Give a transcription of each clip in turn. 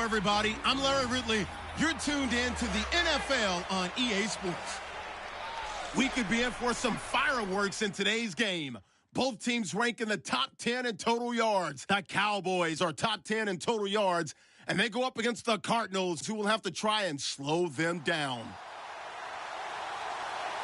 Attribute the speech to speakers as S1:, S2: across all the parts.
S1: Hello, everybody. I'm Larry Ridley. You're tuned in to the NFL on EA Sports. We could be in for some fireworks in today's game. Both teams rank in the top 10 in total yards. The Cowboys are top 10 in total yards, and they go up against the Cardinals, who will have to try and slow them down.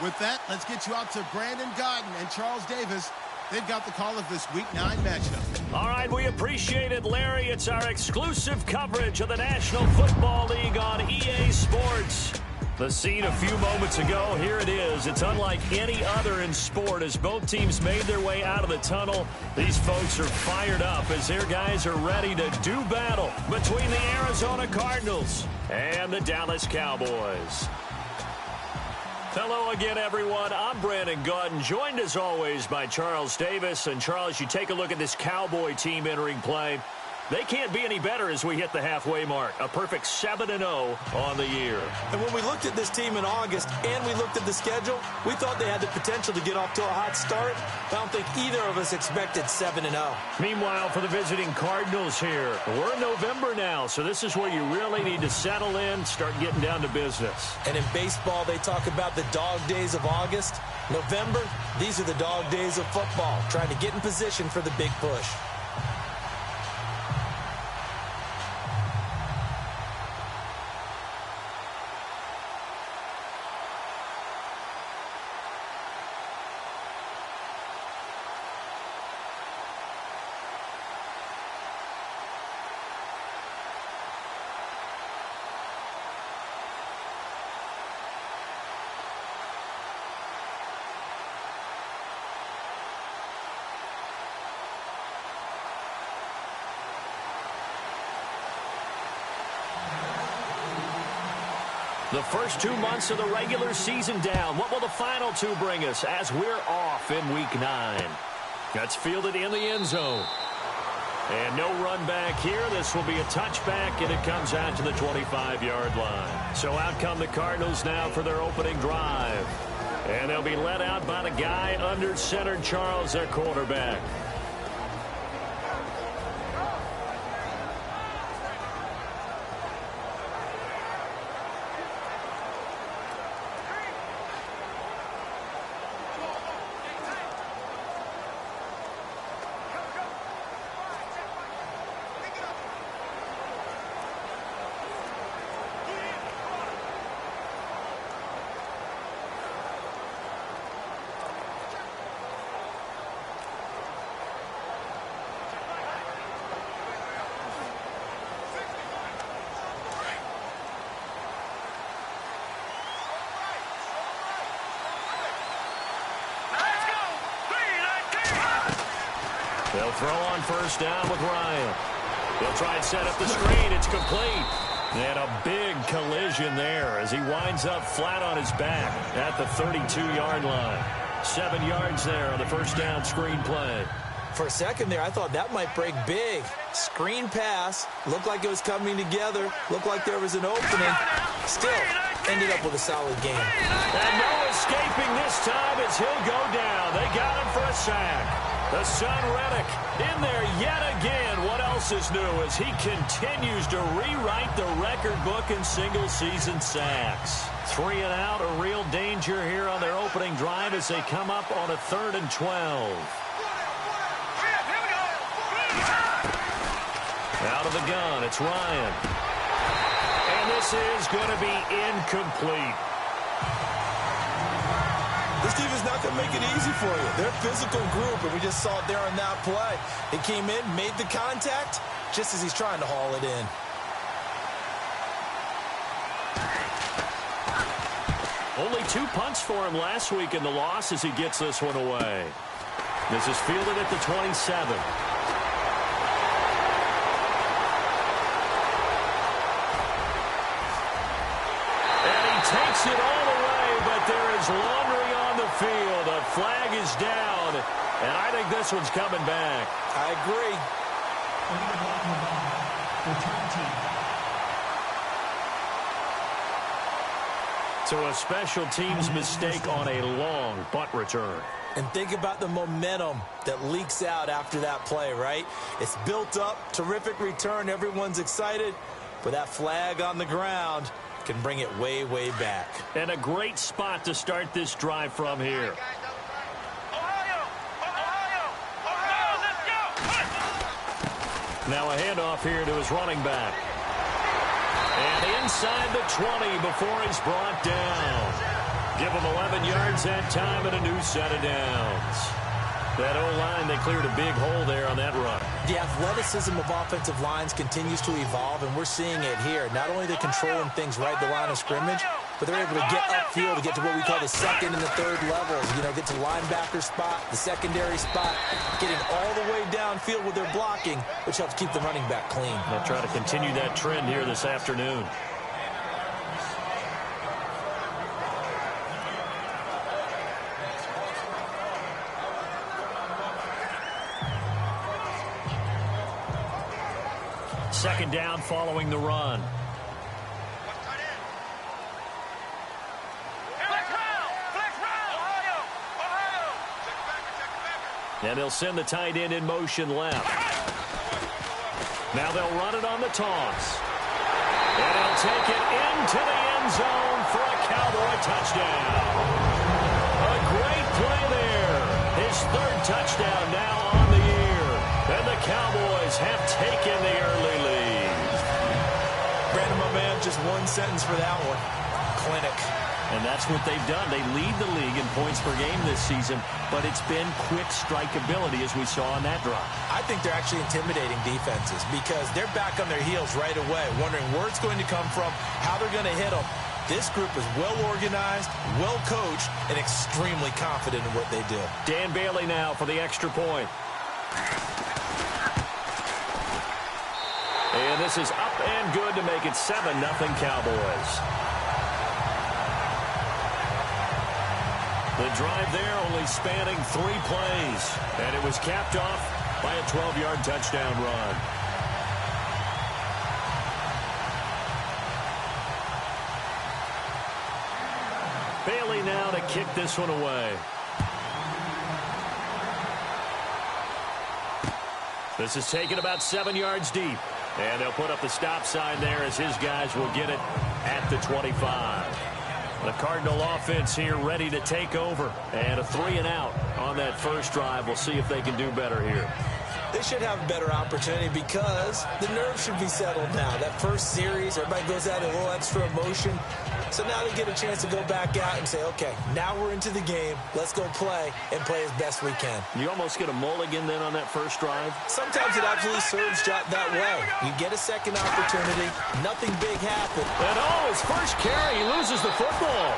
S1: With that, let's get you out to Brandon Godden and Charles Davis. They've got the call of this Week 9 matchup.
S2: All right, we appreciate it, Larry. It's our exclusive coverage of the National Football League on EA Sports. The scene a few moments ago, here it is. It's unlike any other in sport as both teams made their way out of the tunnel. These folks are fired up as their guys are ready to do battle between the Arizona Cardinals and the Dallas Cowboys. Hello again, everyone. I'm Brandon Godden, joined as always by Charles Davis. And Charles, you take a look at this Cowboy team entering play. They can't be any better as we hit the halfway mark. A perfect 7-0 on the year.
S3: And when we looked at this team in August and we looked at the schedule, we thought they had the potential to get off to a hot start. I don't think either of us expected 7-0.
S2: Meanwhile, for the visiting Cardinals here, we're in November now, so this is where you really need to settle in, start getting down to business.
S3: And in baseball, they talk about the dog days of August. November, these are the dog days of football, trying to get in position for the big push.
S2: The first 2 months of the regular season down. What will the final two bring us as we're off in Week 9? That's fielded in the end zone. And no run back here. This will be a touchback, and it comes out to the 25-yard line. So out come the Cardinals now for their opening drive. And they'll be led out by the guy under center, Charles, their quarterback. They'll throw on first down with Ryan. They'll try and set up the screen. It's complete. And a big collision there as he winds up flat on his back at the 32-yard line. 7 yards there on the first down screen play.
S3: For a second there, I thought that might break big. Screen pass. Looked like it was coming together. Looked like there was an opening. Still ended up with a solid game.
S2: And no escaping this time as he'll go down. They got him for a sack. The son Reddick in there yet again. What else is new as he continues to rewrite the record book in single-season sacks. 3 and out, a real danger here on their opening drive as they come up on a 3rd and 12. Out of the gun, it's Ryan. And this is going to be incomplete.
S3: This team is not going to make it easy for you. They're a physical group, and we just saw it there on that play. He came in, made the contact, just as he's trying to haul it in.
S2: Only 2 punts for him last week in the loss as he gets this one away. This is fielded at the 27. And he takes it all the way, but there is laundry on the field. A flag is down, and I think this one's coming back.
S3: I agree.
S2: So a special teams mistake on a long punt return.
S3: And think about the momentum that leaks out after that play, right? It's built up, terrific return, everyone's excited. but that flag on the ground can bring it way, way back.
S2: And a great spot to start this drive from here. Now a handoff here to his running back. And inside the 20 before he's brought down. Give him 11 yards that time and a new set of downs. That O-line, they cleared a big hole there on that run.
S3: The athleticism of offensive lines continues to evolve, and we're seeing it here. Not only are they controlling things right at the line of scrimmage, but they're able to get upfield to get to what we call the second and the third levels. You know, get to linebacker spot, the secondary spot, getting all the way downfield with their blocking, which helps keep the running back clean.
S2: They'll try to continue that trend here this afternoon. Second down following the run. And they'll send the tight end in motion left. Now they'll run it on the toss. And he'll take it into the end zone for a Cowboy touchdown. A great play there. His third touchdown now on the year. And the Cowboys have taken the early lead.
S3: Brandon, my man, just one sentence for that one. Clinic.
S2: And that's what they've done. They lead the league in points per game this season, but it's been quick strike ability as we saw on that drive.
S3: I think they're actually intimidating defenses because they're back on their heels right away, wondering where it's going to come from, how they're going to hit them. This group is well organized, well coached, and extremely confident in what they do.
S2: Dan Bailey now for the extra point. And this is up and good to make it 7-0 Cowboys. The drive there only spanning 3 plays. And it was capped off by a 12-yard touchdown run. Bailey now to kick this one away. This is taken about 7 yards deep. And they'll put up the stop sign there as his guys will get it at the 25. The Cardinal offense here ready to take over. And a 3-and-out on that first drive. We'll see if they can do better here.
S3: They should have a better opportunity because the nerves should be settled now. That first series, everybody goes out a little extra emotion. So now they get a chance to go back out and say, okay, now we're into the game. Let's go play and play as best we can.
S2: You almost get a mulligan then on that first drive?
S3: Sometimes it absolutely serves that way. You get a second opportunity. Nothing big happened.
S2: And his first carry, he loses the football.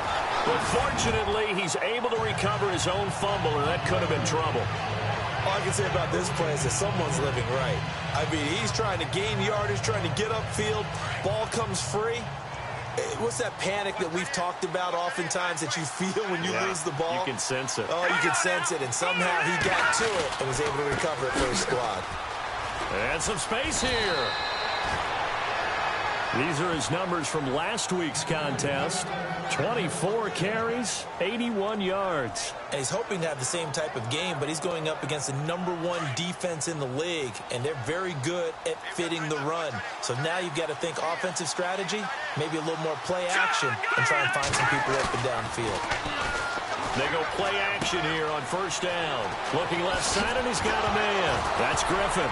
S2: But fortunately, he's able to recover his own fumble, and that could have been trouble.
S3: All I can say about this play is that someone's living right. I mean, he's trying to gain yardage, trying to get upfield. Ball comes free. What's that panic that we've talked about oftentimes that you feel when you lose the ball?
S2: You can sense it.
S3: Oh, you can sense it. And somehow he got to it and was able to recover it for his squad.
S2: And some space here. These are his numbers from last week's contest. 24 carries, 81 yards.
S3: And he's hoping to have the same type of game, but he's going up against the #1 defense in the league, and they're very good at fitting the run. So now you've got to think offensive strategy, maybe a little more play action, and try and find some people open downfield.
S2: They go play action here on first down. Looking left side, and he's got a man. That's Griffin.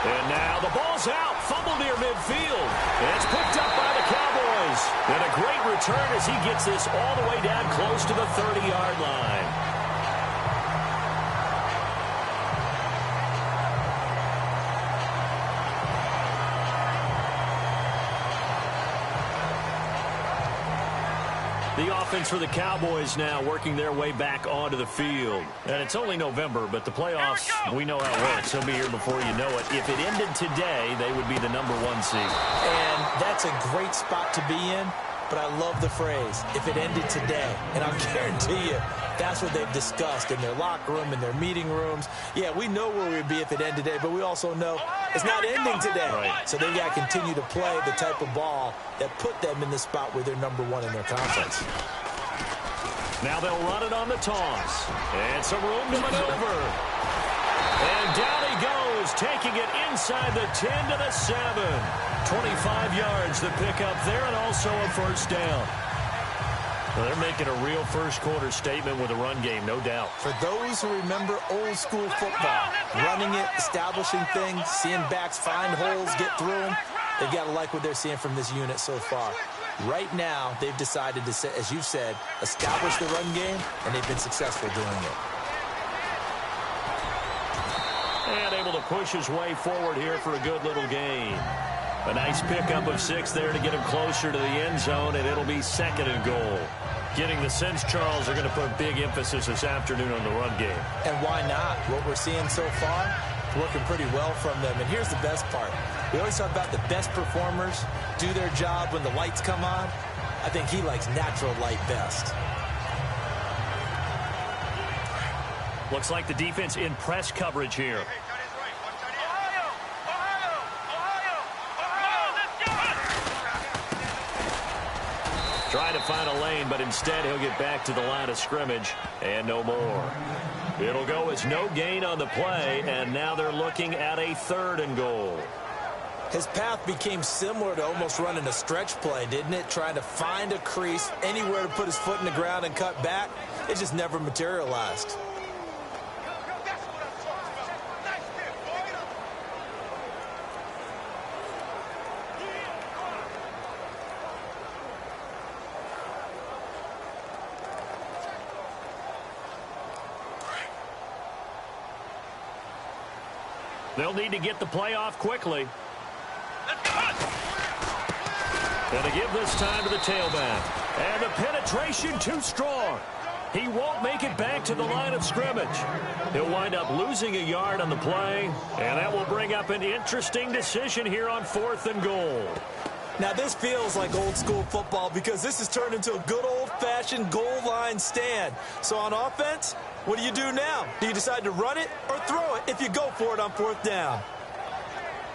S2: And now the ball's out. Fumble near midfield. And it's picked up by the Cowboys. And a great return as he gets this all the way down close to the 30-yard line. The offense for the Cowboys now working their way back onto the field. And it's only November, but the playoffs, we know how it works. They'll be here before you know it. If it ended today, they would be the #1 seed.
S3: And that's a great spot to be in, but I love the phrase, if it ended today. And I'll guarantee you, that's what they've discussed in their locker room, in their meeting rooms. Yeah, we know where we'd be if it ended today, but we also know it's not ending today.
S2: Right.
S3: So they've got to continue to play the type of ball that put them in the spot where they're #1 in their conference.
S2: Now they'll run it on the toss. And some room to maneuver. And down he goes, taking it inside the 10 to the 7. 25 yards the pickup there, and also a first down. Well, they're making a real first-quarter statement with a run game, no doubt.
S3: For those who remember old-school football, running it, establishing things, seeing backs find holes, get through them, they've got to like what they're seeing from this unit so far. Right now, they've decided to, as you've said, establish the run game, and they've been successful doing it.
S2: And able to push his way forward here for a good little gain. A nice pickup of 6 there to get him closer to the end zone, and it'll be 2nd and goal. Getting the sense, Charles, are going to put big emphasis this afternoon on the run game. And why not? What we're seeing so far, working pretty well from them. And here's the best part. We always talk about the best performers do their job when the lights come on. I think he likes natural light best. Looks like the defense in press coverage here. Trying to find a lane, but instead he'll get back to the line of scrimmage and no more. It'll go as no gain on the play, and now they're looking at a 3rd and goal. His path became similar to almost running a stretch play, didn't it? Trying to find a crease, anywhere to put his foot in the ground and cut back. It just never materialized. They'll need to get the play off quickly. And to give this time to the tailback. And the penetration too strong. He won't make it back to the line of scrimmage. He'll wind up losing a yard on the play. And that will bring up an interesting decision here on 4th and goal. Now this feels like old school football because this has turned into a good old-fashioned goal line stand. So on offense, what do you do now? Do you decide to run it or throw it if you go for it on 4th down?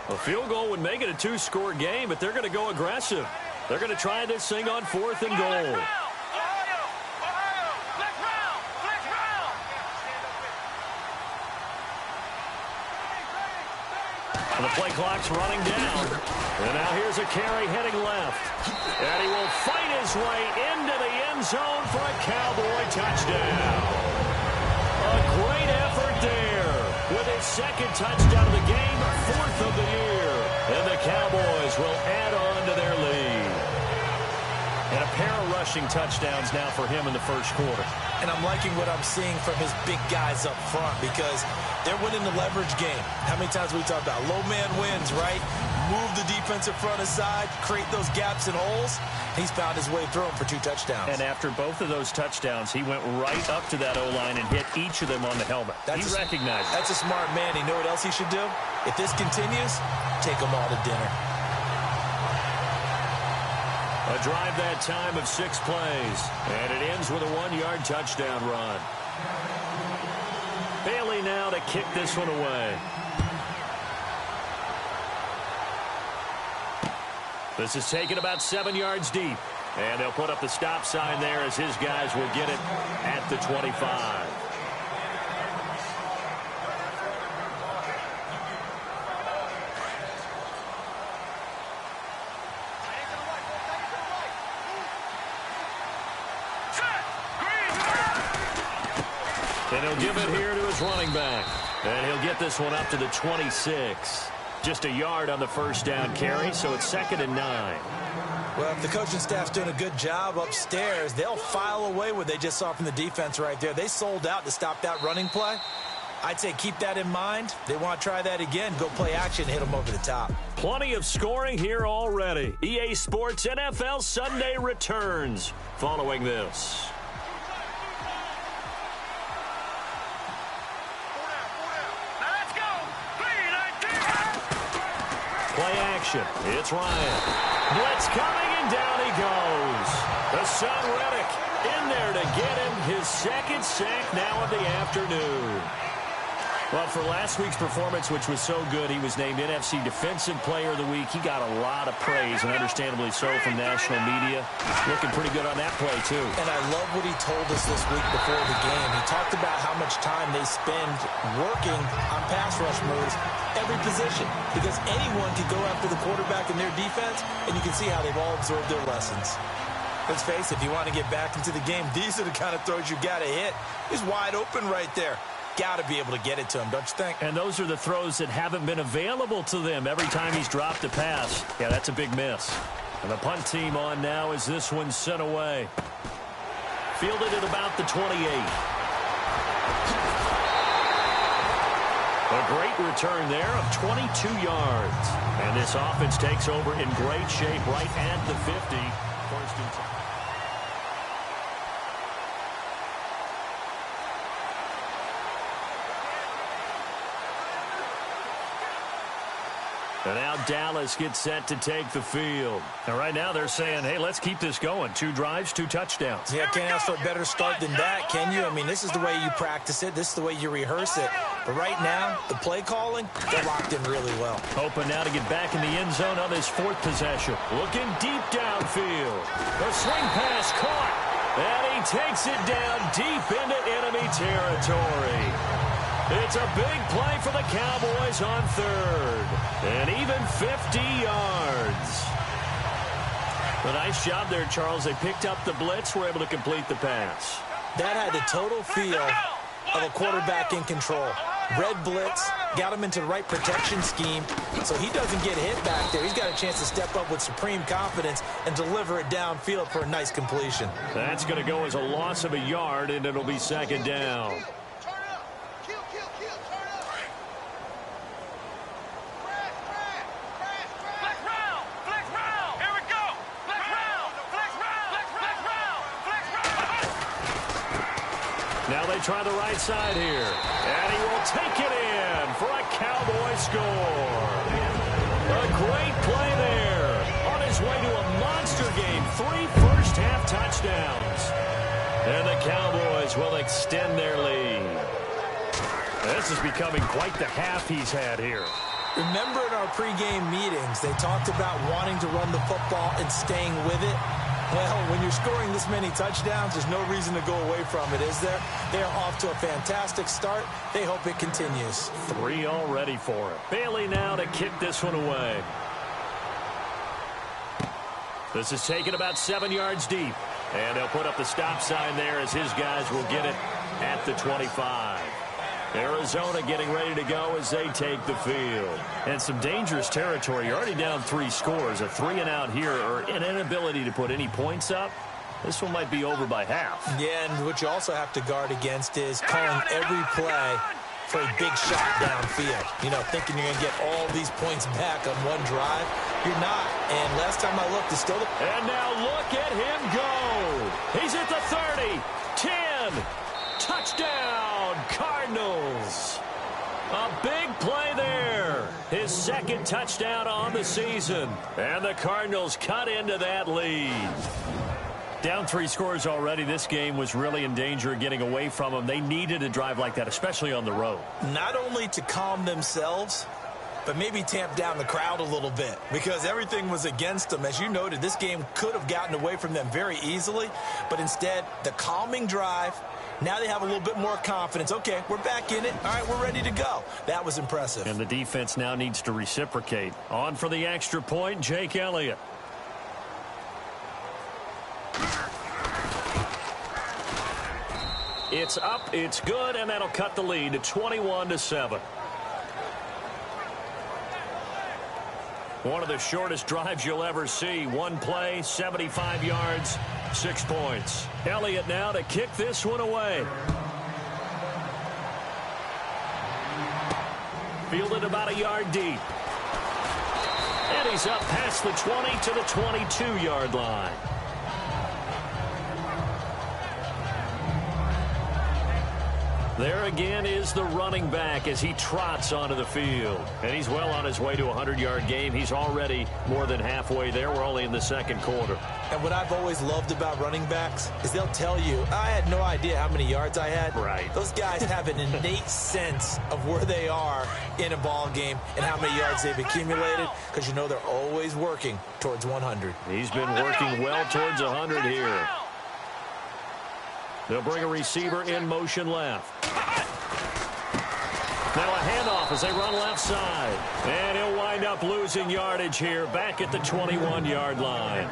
S2: A field goal would make it a 2-score game, but they're going to go aggressive. They're going to try this thing on 4th and goal. And the play clock's running down. And now here's a carry heading left. And he will fight his way into the end zone for a Cowboy touchdown. A great effort there with his 2nd touchdown of the game, 4th of the year. And the Cowboys will add on to their lead. And a pair of rushing touchdowns now for him in the first quarter. And I'm liking what I'm seeing from his big guys up front because they're winning the leverage game. How many times we talk about low man wins, right? Move the defensive front aside, create those gaps and holes. He's found his way through them for 2 touchdowns. And after both of those touchdowns, he went right up to that O-line and hit each of them on the helmet. He recognized it. That's a smart man. You know what else he should do? If this continues, take them all to dinner. A drive that time of 6 plays. And it ends with a 1-yard touchdown run. Bailey now to kick this one away. This is taken about 7 yards deep. And they'll put up the stop sign there as his guys will get it at the 25. And he'll give it here to his running back. And he'll get this one up to the 26. Just a yard on the first down carry, so it's 2nd and 9. Well, if the coaching staff's doing a good job upstairs, they'll file away what they just saw from the defense right there. They sold out to stop that running play. I'd say keep that in mind. They want to try that again. Go play action, hit them over the top. Plenty of scoring here already. EA Sports NFL Sunday returns following this. Play action. It's Ryan. Blitz coming, and down he goes. The son Reddick in there to get him his 2nd sack now of the afternoon. Well, for last week's performance, which was so good, he was named NFC Defensive Player of the Week. He got a lot of praise, and understandably so, from national media. Looking pretty good on that play, too. And I love what he told us this week before the game. He talked about how much time they spend working on pass rush moves, every position, because anyone can go after the quarterback in their defense, and you can see how they've all absorbed their lessons. Let's face it, if you want to get back into the game, these are the kind of throws you got to hit. He's wide open right there. Got to be able to get it to him, don't you think? And those are the throws that haven't been available to them every time he's dropped a pass. Yeah, that's a big miss. And the punt team on now as this one's sent away. Fielded at about the 28. A great return there of 22 yards. And this offense takes over in great shape right at the 50. First and 10. And now Dallas gets set to take the field. And right now they're saying, hey, let's keep this going. 2 drives, 2 touchdowns. Yeah, can't ask for a better start than that, can you? I mean, this is the way you practice it. This is the way you rehearse it. But right now, the play calling, they're locked in really well. Hoping now to get back in the end zone on this 4th possession. Looking deep downfield. The swing pass caught. And he takes it down deep into enemy territory. It's a big play for the Cowboys on 3rd. And even 50 yards. A nice job there, Charles. They picked up the blitz, were able to complete the pass. That had the total feel of a quarterback in control. Red blitz, got him into the right protection scheme, so he doesn't get hit back there. He's got a chance to step up with supreme confidence and deliver it downfield for a nice completion. That's going to go as a loss of a yard, and it'll be 2nd down. Now they try the right side here. And he will take it in for a Cowboy score. A great play there. On his way to a monster game. 3 first-half touchdowns. And the Cowboys will extend their lead. This is becoming quite the half he's had here. Remember in our pregame meetings, they talked about wanting to run the football and staying with it. Well, when you're scoring this many touchdowns, there's no reason to go away from it, is there? They are off to a fantastic start. They hope it continues. 3 already for it. Bailey now to kick this one away. This is taken about 7 yards deep. And they'll put up the stop sign there as his guys will get it at the 25. Arizona getting ready to go as they take the field. And some dangerous territory. You're already down 3 scores. A 3-and-out here, or an inability to put any points up. This one might be over by half. Yeah, and what you also have to guard against is calling every play for a big shot downfield. You know, thinking you're going to get all these points back on one drive. You're not. And last time I looked, it's still... And now look at him go. He's at the 30, 10, touchdown, Cardinals. A big play there. His 2nd touchdown on the season. And the Cardinals cut into that lead. Down 3 scores already. This game was really in danger of getting away from them. They needed a drive like that, especially on the road. Not only to calm themselves, but maybe tamp down the crowd a little bit, because everything was against them. As you noted, this game could have gotten away from them very easily, but instead, the calming drive. Now they have a little bit more confidence. Okay, we're back in it. All right, we're ready to go. That was impressive. And the defense now needs to reciprocate. On for the extra point, Jake Elliott. It's up, it's good, and that'll cut the lead to 21-7. One of the shortest drives you'll ever see. One play, 75 yards, 6 points. Elliott now to kick this one away. Fielded about a yard deep. And he's up past the 20 to the 22-yard line. There again is the running back as he trots onto the field. And he's well on his way to a 100-yard game. He's already more than halfway there. We're only in the second quarter.
S3: And what I've always loved about running backs is they'll tell you, I had no idea how many yards I had.
S2: Right.
S3: Those guys have an innate sense of where they are in a ball game and how many yards they've accumulated, because you know they're always working towards 100.
S2: He's been working well towards 100 here. They'll bring a receiver in motion left. Now a handoff as they run left side. And he'll wind up losing yardage here back at the 21-yard line.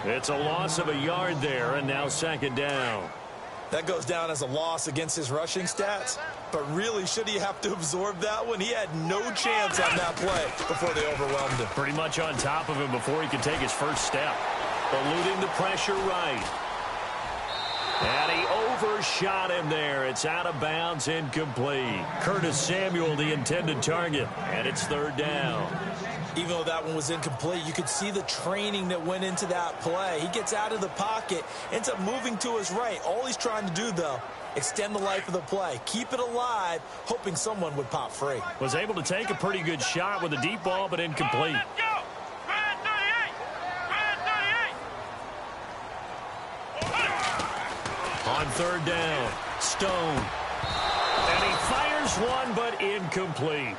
S2: It's a loss of a yard there, and now second down.
S3: That goes down as a loss against his rushing stats. But really, should he have to absorb that one? He had no chance on that play before they overwhelmed him.
S2: Pretty much on top of him before he could take his first step. Eluding the pressure right. And he overshot him there. It's out of bounds, incomplete. Curtis Samuel, the intended target, and it's third down.
S3: Even though that one was incomplete, you could see the training that went into that play. He gets out of the pocket, ends up moving to his right. All he's trying to do, though, extend the life of the play. Keep it alive, hoping someone would pop free.
S2: Was able to take a pretty good shot with a deep ball, but incomplete. On third down, Stone. And he fires one, but incomplete.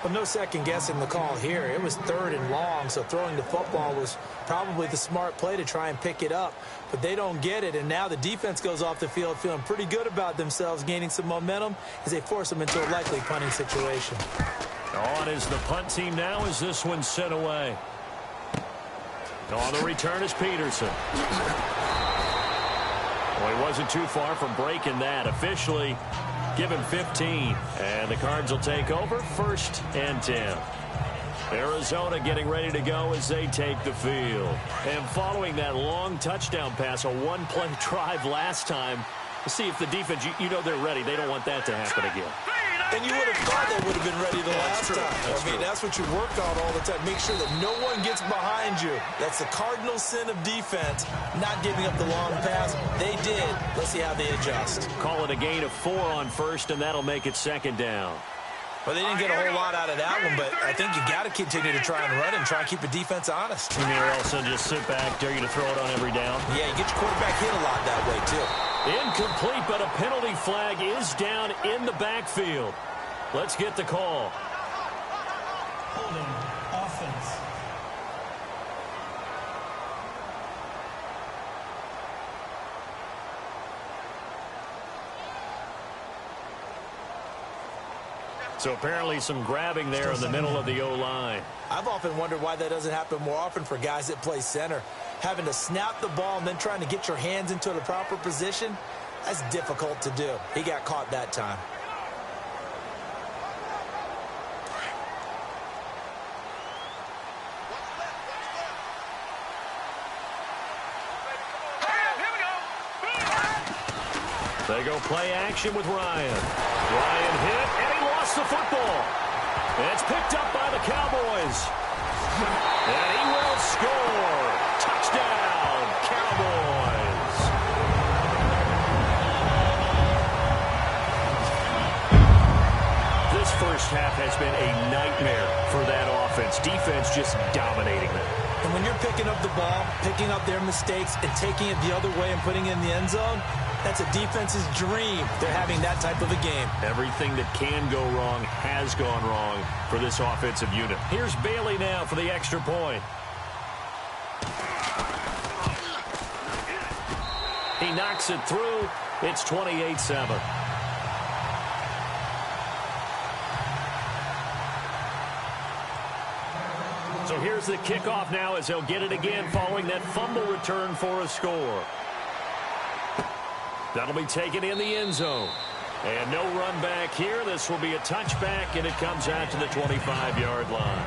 S3: Well, no second guessing the call here. It was third and long, so throwing the football was probably the smart play to try and pick it up. But they don't get it, and now the defense goes off the field feeling pretty good about themselves, gaining some momentum as they force them into a likely punting situation.
S2: On is the punt team now as this one's sent away. On the return is Peterson. Well, he wasn't too far from breaking that. Officially, give him 15. And the Cards will take over, 1st and 10. Arizona getting ready to go as they take the field. And following that long touchdown pass, a one-play drive last time, to see if the defense, you know they're ready. They don't want that to happen again.
S3: And you would have thought they would have been ready the last time. That's what you work on all the time. Make sure that no one gets behind you. That's the cardinal sin of defense, not giving up the long pass. They did. Let's see how they adjust.
S2: Call it a gain of 4 on first, and that'll make it second down.
S3: Well, they didn't get a whole lot out of that one, but I think you got to continue to try and run and try and keep the defense honest.
S2: You mean also just sit back, dare you to throw it on every down?
S3: Yeah, you get your quarterback hit a lot that way, too.
S2: Incomplete, but a penalty flag is down in the backfield. Let's get the call.
S4: Holding offense.
S2: So apparently some grabbing there in the middle of the O-line.
S3: I've often wondered why that doesn't happen more often for guys that play center. Having to snap the ball and then trying to get your hands into the proper position, that's difficult to do. He got caught that time.
S2: They go play action with Ryan. Ryan hit, and he lost the football. And it's picked up by the Cowboys. And he will score. Touchdown, Cowboys. This first half has been a nightmare for that offense. Defense just dominating them.
S3: And when you're picking up the ball, picking up their mistakes, and taking it the other way and putting it in the end zone, that's a defense's dream. They're having that type of a game.
S2: Everything that can go wrong has gone wrong for this offensive unit. Here's Bailey now for the extra point. He knocks it through. It's 28-7. So here's the kickoff now as they'll get it again following that fumble return for a score. That'll be taken in the end zone. And no run back here. This will be a touchback, and it comes out to the 25-yard line.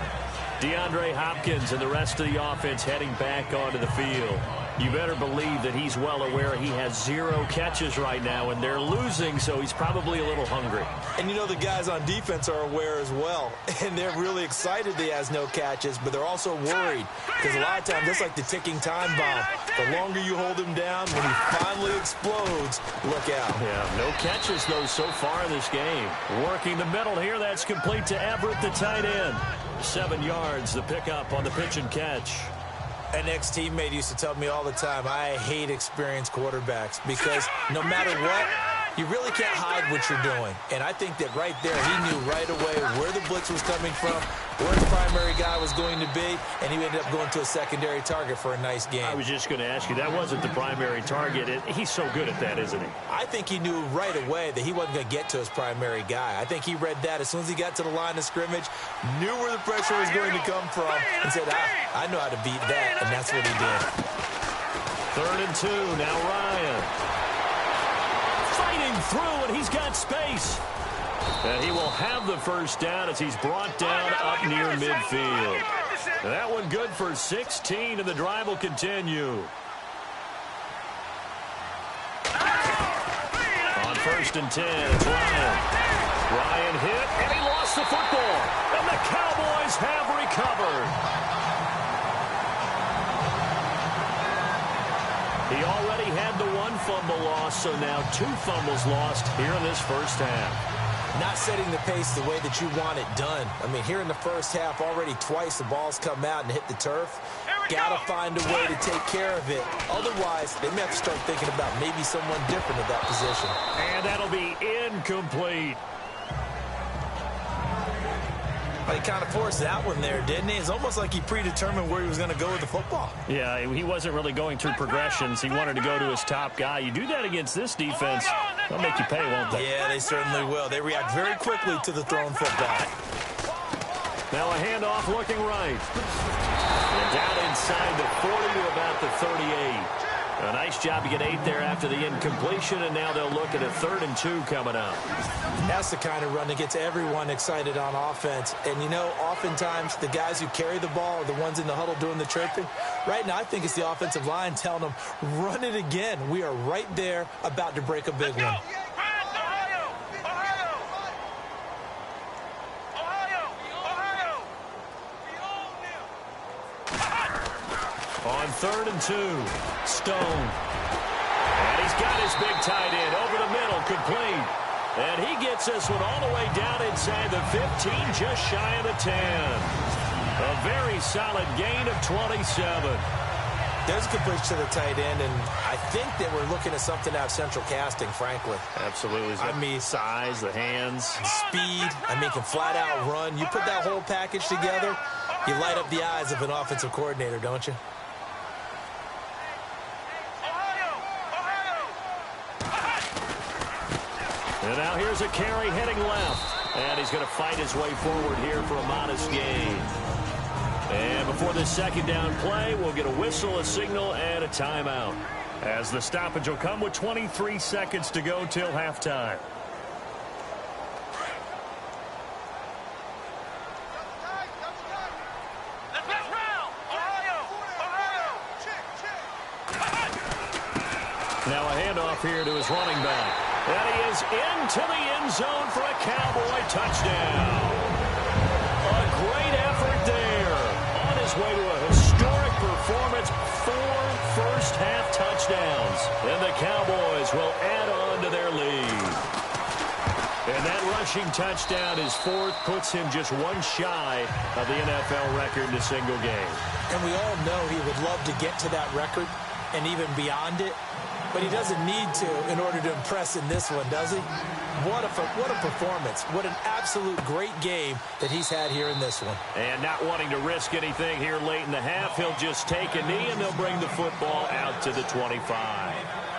S2: DeAndre Hopkins and the rest of the offense heading back onto the field. You better believe that he's well aware he has 0 catches right now, and they're losing, so he's probably a little hungry.
S3: And you know the guys on defense are aware as well, and they're really excited that he has no catches, but they're also worried because a lot of times that's like the ticking time bomb. The longer you hold him down, when he finally explodes, look out.
S2: Yeah, no catches, though, so far in this game. Working the middle here, that's complete to Everett, the tight end. 7 yards, the pickup on the pitch and catch.
S3: An ex-teammate used to tell me all the time, I hate experienced quarterbacks because no matter what, you really can't hide what you're doing. And I think that right there, he knew right away where the blitz was coming from, where his primary guy was going to be, and he ended up going to a secondary target for a nice game.
S2: I was just going to ask you, that wasn't the primary target. He's so good at that, isn't he?
S3: I think he knew right away that he wasn't going to get to his primary guy. I think he read that as soon as he got to the line of scrimmage, knew where the pressure was going to come from, and said, I know how to beat that, and that's what he did.
S2: 3rd and 2, now Ryan. Fighting through, and he's got space. And he will have the first down as he's brought down up near midfield. That one good for 16, and the drive will continue. On 1st and 10, it's Ryan. Ryan hit, and he lost the football. And the Cowboys have recovered. He already had the 1 fumble loss, so now 2 fumbles lost here in this first half.
S3: Not setting the pace the way that you want it done. I mean, here in the first half, already twice the ball's come out and hit the turf. Got to find a way to take care of it. Otherwise, they may have to start thinking about maybe someone different at that position.
S2: And that'll be incomplete.
S3: But he kind of forced that one there, didn't he? It's almost like he predetermined where he was going to go with the football.
S2: Yeah, he wasn't really going through progressions. He wanted to go to his top guy. You do that against this defense, they'll make you pay, won't they?
S3: Yeah, they certainly will. They react very quickly to the thrown football.
S2: Now a handoff looking right. And down inside the 40 to about the 38. A nice job to get 8 there after the incompletion, and now they'll look at a 3rd and 2 coming up.
S3: That's the kind of run that gets everyone excited on offense. And, you know, oftentimes the guys who carry the ball are the ones in the huddle doing the chirping. Right now, I think it's the offensive line telling them, run it again. We are right there about to break a big one.
S2: On 3rd and 2, Stone. And he's got his big tight end over the middle, complete. And he gets this one all the way down inside the 15, just shy of the 10. A very solid gain of 27.
S3: There's a completion to the tight end, and I think that we're looking at something out of central casting, frankly.
S2: Absolutely.
S3: I mean,
S2: size, the hands.
S3: Speed. I mean, can flat out run. You put that whole package together, you light up the eyes of an offensive coordinator, don't you?
S2: And now here's a carry heading left. And he's going to fight his way forward here for a modest gain. And before this 2nd down play, we'll get a whistle, a signal, and a timeout. As the stoppage will come with 23 seconds to go till halftime. Now a handoff here to his running back. And he is into the end zone for a Cowboy touchdown. A great effort there. On his way to a historic performance, 4 first-half touchdowns. And the Cowboys will add on to their lead. And that rushing touchdown, his 4th, puts him just 1 shy of the NFL record in a single game.
S3: And we all know he would love to get to that record and even beyond it. But he doesn't need to in order to impress in this one, does he? What a performance. What an absolute great game that he's had here in this one.
S2: And not wanting to risk anything here late in the half, he'll just take a knee and they'll bring the football out to the 25.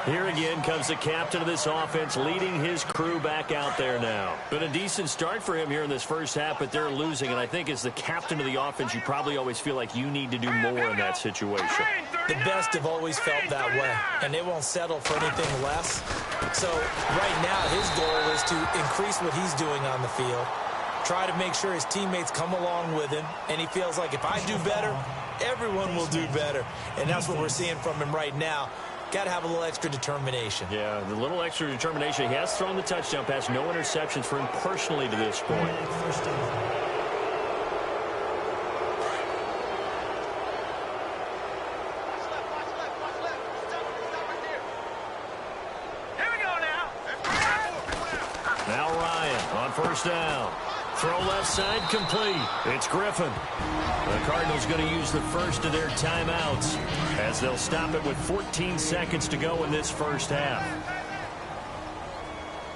S2: Here again comes the captain of this offense leading his crew back out there now. Been a decent start for him here in this first half, but they're losing. And I think as the captain of the offense, you probably always feel like you need to do more in that situation.
S3: The best have always felt that way, and they won't settle for anything less. So right now his goal is to increase what he's doing on the field, try to make sure his teammates come along with him, and he feels like if I do better, everyone will do better. And that's what we're seeing from him right now. Got to have a little extra determination.
S2: Yeah, the little extra determination. He has thrown the touchdown pass. No interceptions for him personally to this point.
S4: First down.
S2: Now Ryan on first down. Throw left side complete. It's Griffin. The Cardinals going to use the first of their timeouts as they'll stop it with 14 seconds to go in this first half.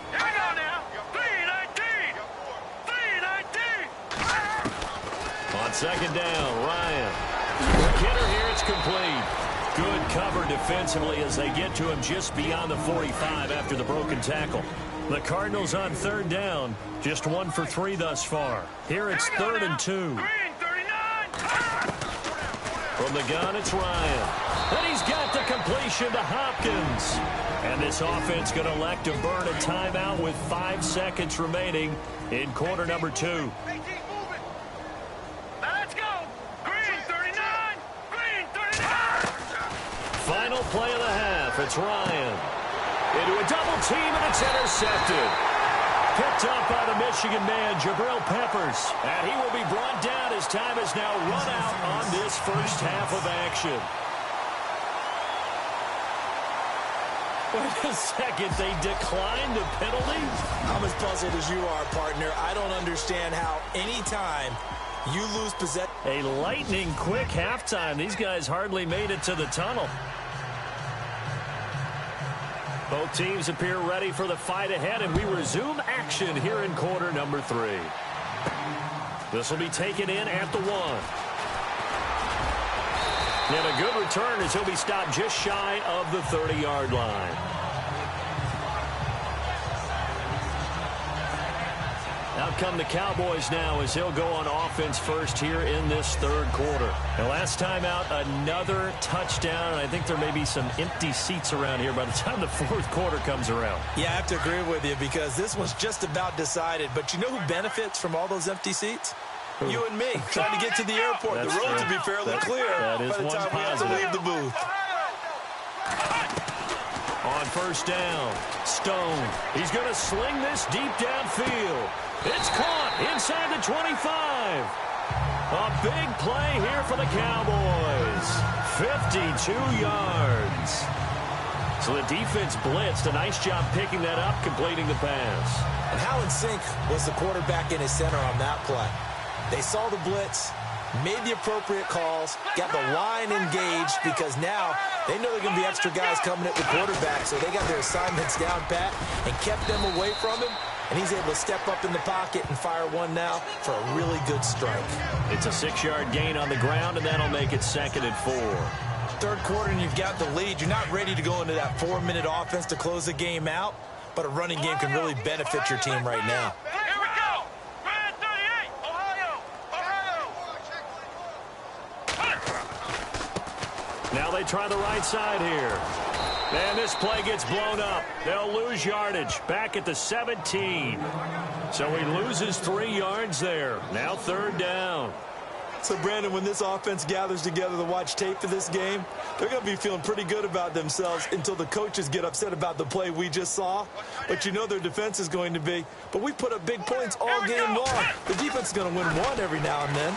S5: Here we go now. 3-19. 3-19.
S2: On second down, Ryan. Kidder here, it's complete. Good cover defensively as they get to him just beyond the 45 after the broken tackle. The Cardinals on third down, just 1 for 3 thus far. Here it's 3rd and 2. From the gun, it's Ryan. And he's got the completion to Hopkins. And this offense going to elect to burn a timeout with 5 seconds remaining in quarter number 2.
S5: Now let's go. Green 39. Green 39.
S2: Final play of the half, it's Ryan. Into a double team, and it's intercepted. Picked up by the Michigan man, Jabril Peppers. And he will be brought down as time has now run out on this first half of action. Wait a second, they declined the penalty?
S3: I'm as puzzled as you are, partner. I don't understand how any time you lose possession.
S2: A lightning quick halftime. These guys hardly made it to the tunnel. Both teams appear ready for the fight ahead, and we resume action here in quarter number 3. This will be taken in at the 1. And a good return as he'll be stopped just shy of the 30-yard line. Out come the Cowboys now as he'll go on offense first here in this third quarter. And last time out, another touchdown. And I think there may be some empty seats around here by the time the fourth quarter comes around.
S3: Yeah, I have to agree with you because this one's just about decided. But you know who benefits from all those empty seats? You and me, trying to get to the airport.
S2: That's
S3: the road
S2: true.
S3: to be fairly clear
S2: that is
S3: by the time we have to leave the booth.
S2: On first down, Stone. He's going to sling this deep downfield. It's caught inside the 25. A big play here for the Cowboys. 52 yards. So the defense blitzed. A nice job picking that up, completing the pass.
S3: And how in sync was the quarterback in his center on that play? They saw the blitz, made the appropriate calls, got the line engaged because now they know there are going to be extra guys coming at the quarterback, so they got their assignments down pat and kept them away from him, and he's able to step up in the pocket and fire one now for a really good strike.
S2: It's a 6-yard gain on the ground, and that'll make it 2nd and 4.
S3: Third quarter, and you've got the lead. You're not ready to go into that 4-minute offense to close the game out, but a running game can really benefit your team right now.
S5: Here we go. Grand 38. Ohio.
S2: Now they try the right side here. And this play gets blown up. They'll lose yardage back at the 17. So he loses 3 yards there. Now 3rd down.
S3: So, Brandon, when this offense gathers together to watch tape for this game, they're going to be feeling pretty good about themselves until the coaches get upset about the play we just saw. But you know their defense is going to be, but we put up big points all game long. The defense is going to win one every now and then.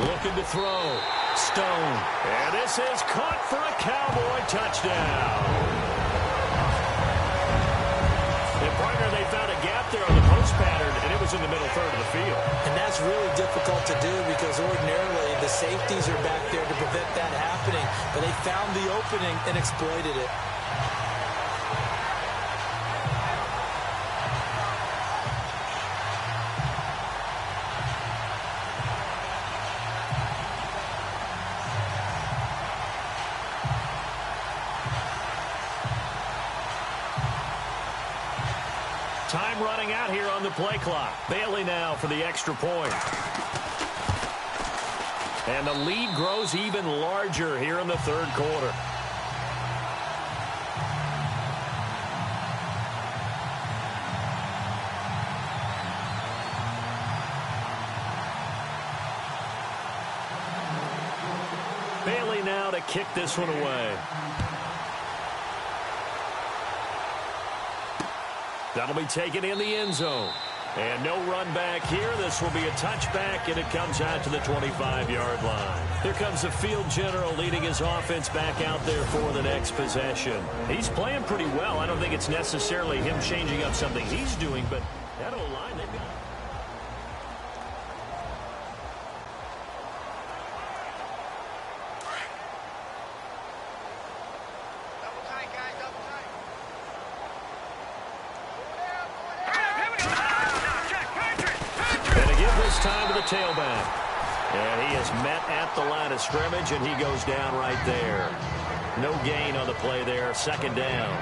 S2: Looking to throw. Stone. And this is caught for a Cowboy touchdown. And partner, they found a gap there on the post pattern, and it was in the middle third of the field.
S3: And that's really difficult to do because ordinarily the safeties are back there to prevent that happening. But they found the opening and exploited it.
S2: Time running out here on the play clock. Bailey now for the extra point. And the lead grows even larger here in the third quarter. Bailey now to kick this one away. That'll be taken in the end zone. And no run back here. This will be a touchback, and it comes out to the 25-yard line. Here comes the field general leading his offense back out there for the next possession. He's playing pretty well. I don't think it's necessarily him changing up something he's doing, but that O-line, they've got... time to the tailback. And he is met at the line of scrimmage, and he goes down right there. No gain on the play there. Second down.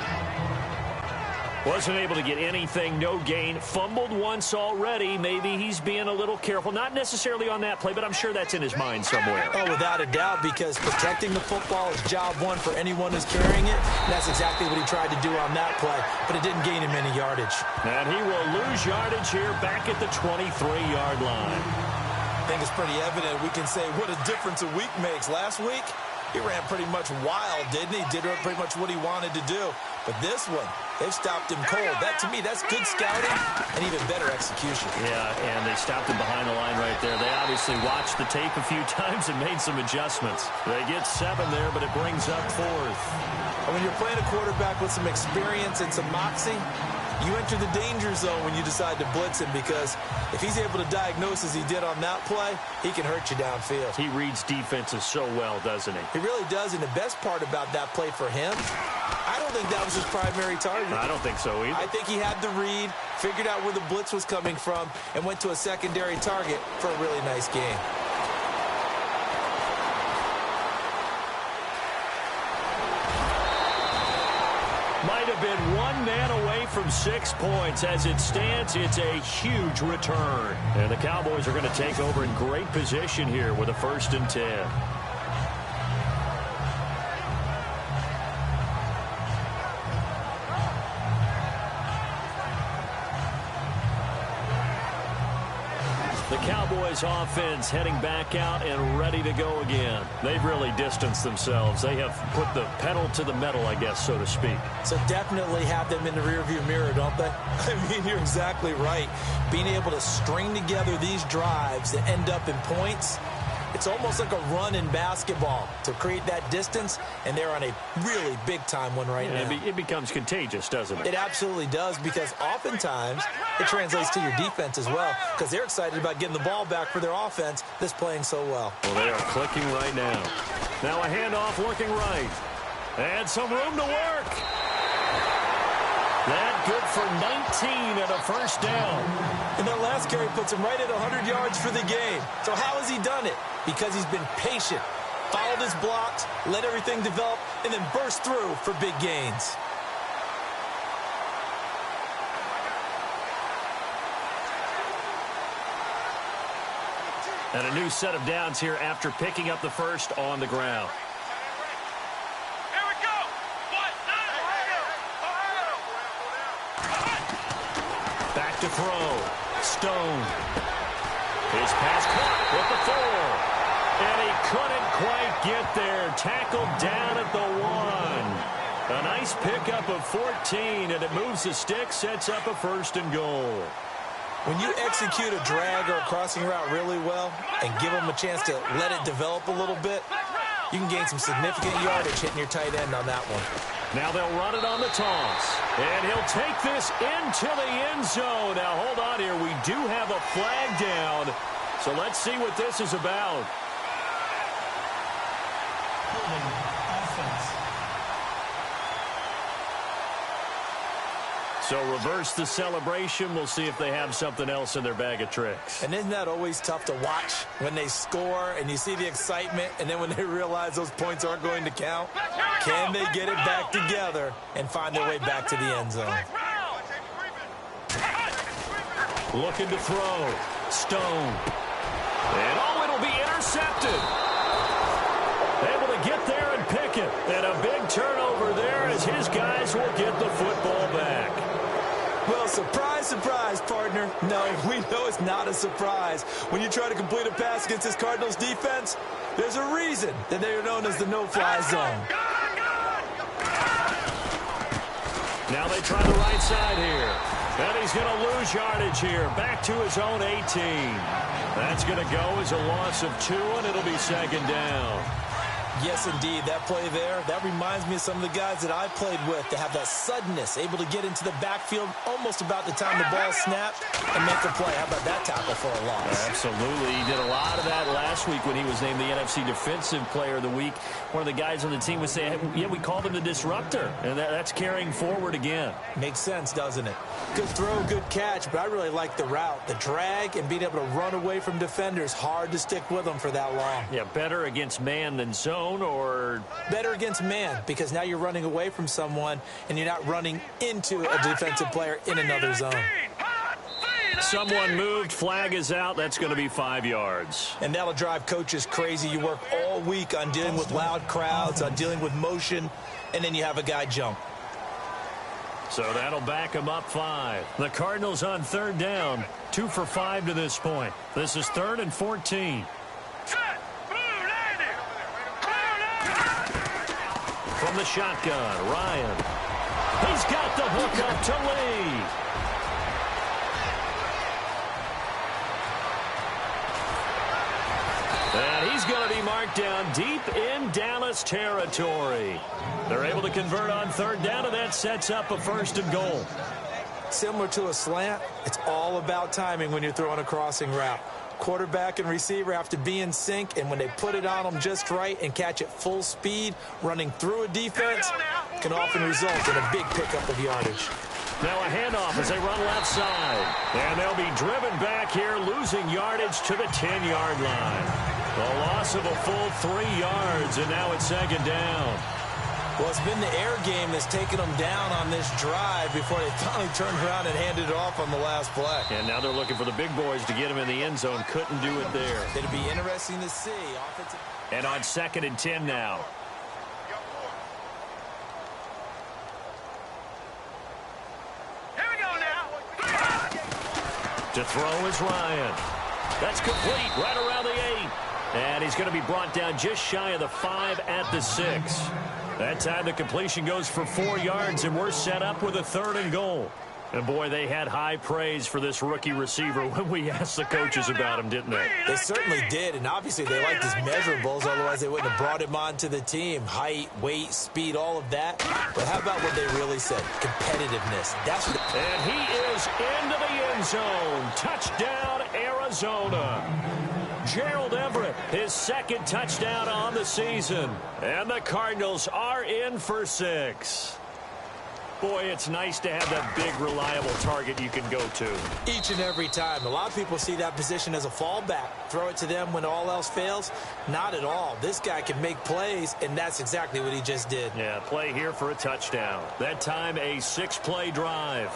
S2: Wasn't able to get anything. No gain. Fumbled once already. Maybe he's being a little careful. Not necessarily on that play, but I'm sure that's in his mind somewhere.
S3: Oh, without a doubt, because protecting the football is job one for anyone who's carrying it. And that's exactly what he tried to do on that play, but it didn't gain him any yardage.
S2: And he will lose yardage here back at the 23-yard line.
S3: I think it's pretty evident. We can say what a difference a week makes. Last week, he ran pretty much wild, didn't he? Did pretty much what he wanted to do. But this one, they've stopped him cold. That, to me, that's good scouting and even better execution.
S2: Yeah, and they stopped him behind the line right there. They obviously watched the tape a few times and made some adjustments. They get 7 there, but it brings up 4th.
S3: And when you're playing a quarterback with some experience and some moxie, you enter the danger zone when you decide to blitz him, because if he's able to diagnose as he did on that play, he can hurt you downfield.
S2: He reads defenses so well, doesn't he?
S3: He really does, and the best part about that play for him, I don't think that was his primary target.
S2: I don't think so either.
S3: I think he had the read, figured out where the blitz was coming from, and went to a secondary target for a really nice game.
S2: Might have been one man away from 6 points. As it stands, it's a huge return. And the Cowboys are going to take over in great position here with a 1st and 10. The Cowboys offense heading back out and ready to go again. They've really distanced themselves. They have put the pedal to the metal, I guess, so to speak.
S3: So definitely have them in the rearview mirror, don't they? I mean, you're exactly right. Being able to string together these drives that end up in points, it's almost like a run in basketball to create that distance, and they're on a really big-time one right now.
S2: It becomes contagious, doesn't it?
S3: It absolutely does, because oftentimes it translates to your defense as well, because they're excited about getting the ball back for their offense that's playing so well.
S2: Well, they are clicking right now. Now a handoff working right. And some room to work. That good for 19 and a 1st down.
S3: And that last carry puts him right at 100 yards for the game. So how has he done it? Because he's been patient, followed his blocks, let everything develop, and then burst through for big gains.
S2: And a new set of downs here after picking up the 1st on the ground.
S5: Here we go.
S2: Back to throw. Stone. His pass caught with the 4. And he couldn't quite get there. Tackled down at the 1. A nice pickup of 14, and it moves the stick, sets up a 1st and goal.
S3: When you execute a drag or a crossing route really well and give them a chance to let it develop a little bit, you can gain some significant yardage hitting your tight end on that one.
S2: Now they'll run it on the toss. And he'll take this into the end zone. Now hold on here. We do have a flag down. So let's see what this is about.
S4: Offense.
S2: So reverse the celebration. We'll see if they have something else in their bag of tricks.
S3: And isn't that always tough to watch when they score and you see the excitement, and then when they realize those points aren't going to count? Can they get it back together and find their way back to the end zone?
S2: Looking to throw. Stone. And it'll be intercepted. Able to get there and pick it. And a big turnover there as his guys will get the football back.
S3: Well, surprise, surprise, partner. No, we know it's not a surprise. When you try to complete a pass against this Cardinals defense, there's a reason that they are known as the no-fly zone.
S2: Now they try the right side here. And he's going to lose yardage here. Back to his own 18. That's going to go as a loss of 2, and it'll be second down.
S3: Yes, indeed. That play there, that reminds me of some of the guys that I played with to have that suddenness, able to get into the backfield almost about the time the ball snapped and make a play. How about that tackle for a loss?
S2: Absolutely. He did a lot of that last week when he was named the NFC Defensive Player of the Week. One of the guys on the team would say, yeah, we called him the disruptor, and that's carrying forward again.
S3: Makes sense, doesn't it? Good throw, good catch, but I really like the route. The drag and being able to run away from defenders, hard to stick with them for that long.
S2: Yeah, better against man than zone, or
S3: better against man, because now you're running away from someone and you're not running into a defensive player in another zone.
S2: Someone moved, flag is out. That's going to be 5 yards.
S3: And that'll drive coaches crazy. You work all week on dealing with loud crowds, on dealing with motion, and then you have a guy jump.
S2: So that'll back him up 5. The Cardinals on third down, 2 for 5 to this point. This is 3rd and 14. From the shotgun, Ryan. He's got the hook up to Lee. And he's going to be marked down deep in Dallas territory. They're able to convert on third down, and that sets up a 1st and goal.
S3: Similar to a slant, it's all about timing when you're throwing a crossing route. Quarterback and receiver have to be in sync, and when they put it on them just right and catch it full speed, running through a defense can often result in a big pickup of yardage.
S2: Now a handoff as they run left side. And they'll be driven back here, losing yardage to the 10-yard line. A loss of a full 3 yards, and now it's second down.
S3: Well, it's been the air game that's taken them down on this drive before they finally turned around and handed it off on the last play.
S2: And now they're looking for the big boys to get him in the end zone. Couldn't do it there.
S3: It'll be interesting to see.
S2: And on 2nd and 10 now.
S5: Here we go now.
S2: To throw is Ryan. That's complete right around the 8. And he's going to be brought down just shy of the 5 at the 6. That time the completion goes for 4 yards, and we're set up with a 3rd and goal. And, boy, they had high praise for this rookie receiver when we asked the coaches about him, didn't they?
S3: They certainly did, and obviously they liked his measurables. Otherwise, they wouldn't have brought him onto the team. Height, weight, speed, all of that. But how about what they really said? Competitiveness. That's what.
S2: And he is into the end zone. Touchdown, Arizona. Gerald Everett, his 2nd touchdown on the season. And the Cardinals are in for 6. Boy, it's nice to have that big, reliable target you can go to.
S3: Each and every time. A lot of people see that position as a fallback. Throw it to them when all else fails. Not at all. This guy can make plays, and that's exactly what he just did.
S2: Yeah, play here for a touchdown. That time, a 6-play drive.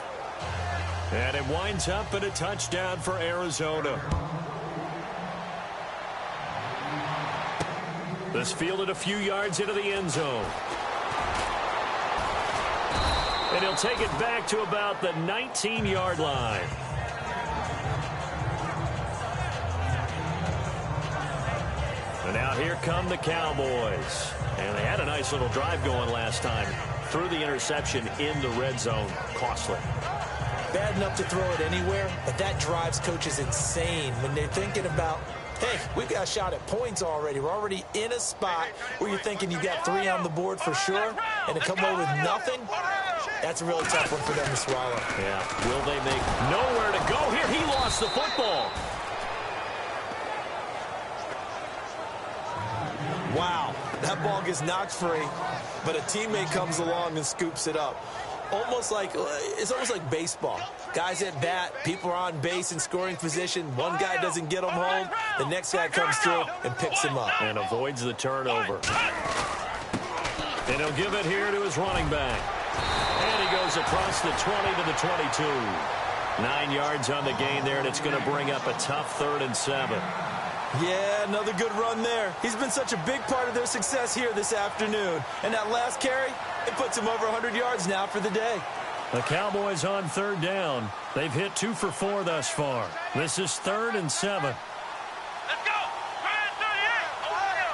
S2: And it winds up in a touchdown for Arizona. This fielded a few yards into the end zone. And he'll take it back to about the 19-yard line. And now here come the Cowboys. And they had a nice little drive going last time. Threw the interception in the red zone. Costly.
S3: Bad enough to throw it anywhere, but that drives coaches insane when they're thinking about, hey, we've got a shot at points already. We're already in a spot where you're thinking you got 3 on the board for sure, and to come away with nothing, that's a really tough one for them to swallow.
S2: Yeah, will they make nowhere to go here? He lost the football.
S3: Wow, that ball gets knocked free, but a teammate comes along and scoops it up. It's almost like baseball. Guys at bat, people are on base in scoring position. One guy doesn't get him home. The next guy comes through and picks him up.
S2: And avoids the turnover. And he'll give it here to his running back. And he goes across the 20 to the 22. 9 yards on the gain there, and it's going to bring up a tough 3rd and 7.
S3: Yeah, another good run there. He's been such a big part of their success here this afternoon. And that last carry, it puts him over 100 yards now for the day.
S2: The Cowboys on third down. They've hit 2 for 4 thus far. This is 3rd and 7.
S5: Let's go! Grand 38! Ohio!